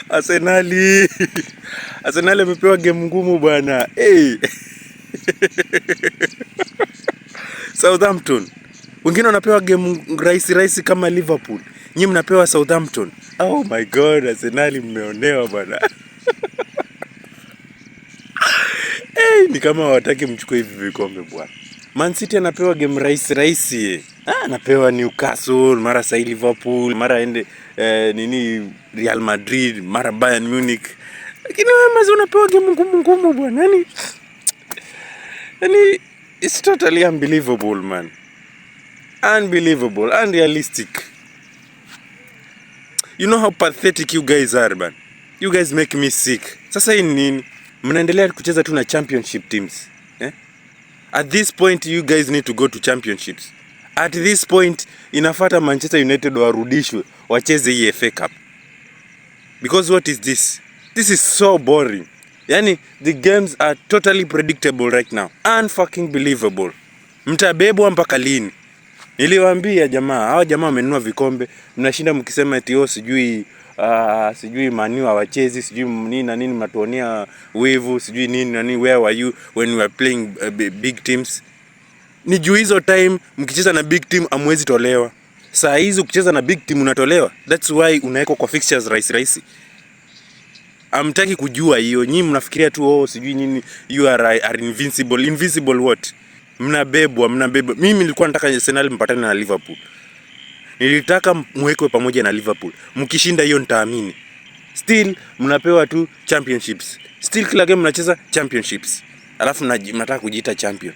Arsenali amepewa game ngumu bwana. Hey. Southampton. Wengine wanapewa game rahisi kama Liverpool. Nyinyi mnapewa Southampton. Oh my God, Arsenal mmeonewa bwana. Hey, ni kama hawataki mchukue hivi vikombe bwana. Man City anapewa game rahisi. Anapewa Newcastle, mara sai Liverpool, mara ende Real Madrid, mara Bayern Munich. Lakini wewe mazi unapewa game ngumu bwana. Yani it's totally unbelievable, man. Unbelievable, unrealistic. You know how pathetic you guys are, man. You guys make me sick. Sasa hii nini? Mnaendelea kucheza tu na championship teams. At this point you guys need to go to championships. At this point inafuata Manchester United warudishwe wacheze hii FA Cup. Because what is this? This is so boring. Yani the games are totally predictable right now. Unfucking believable. Mtabebwa mpaka lini? Niliwaambia jamaa, hawa jamaa wamenunua vikombe, mnashinda mkisema eti sijui Man U hawachezi, sijui nini na nini, mnatuonea wivu, sijui nini na nini. Where were you when we were playing big teams? Ni juu hizo time mkicheza na big team amwezi tolewa. Saa hizi ukicheza na big team unatolewa. That's why unaweka kwa fixtures rahisi. Amtaki kujua hiyo. Nyinyi mnafikiria tu sijui nini, you are invincible. Invincible what? Mnabebwa. Mimi nilikuwa nataka Arsenal mpatane na Liverpool. Nilitaka muwekwe pamoja na Liverpool. Mkishinda hiyo nitaamini. Still mnapewa tu championships. Still kila game mnacheza championships. Alafu mnataka kujiita champion.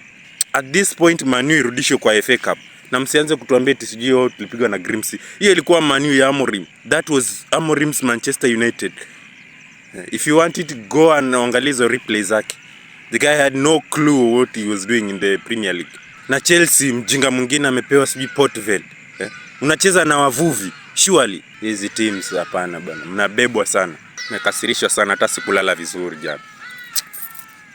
At this point Man U irudishwe kwa FA Cup. Na msianze kutuambia eti sijui tulipigwa na Grimsby. Hiyo ilikuwa Man U ya Amorim. That was Amorim's Manchester United. If you want it, go and angalia hizo replays zake. The guy had no clue what he was doing in the Premier League. Na Chelsea mjinga mwingine amepewa sijui Port Vale. Unacheza na wavuvi. Surely hizi teams hapana bana. Mnabebwa sana. Nimekasirishwa sana, hata sikulala vizuri jana.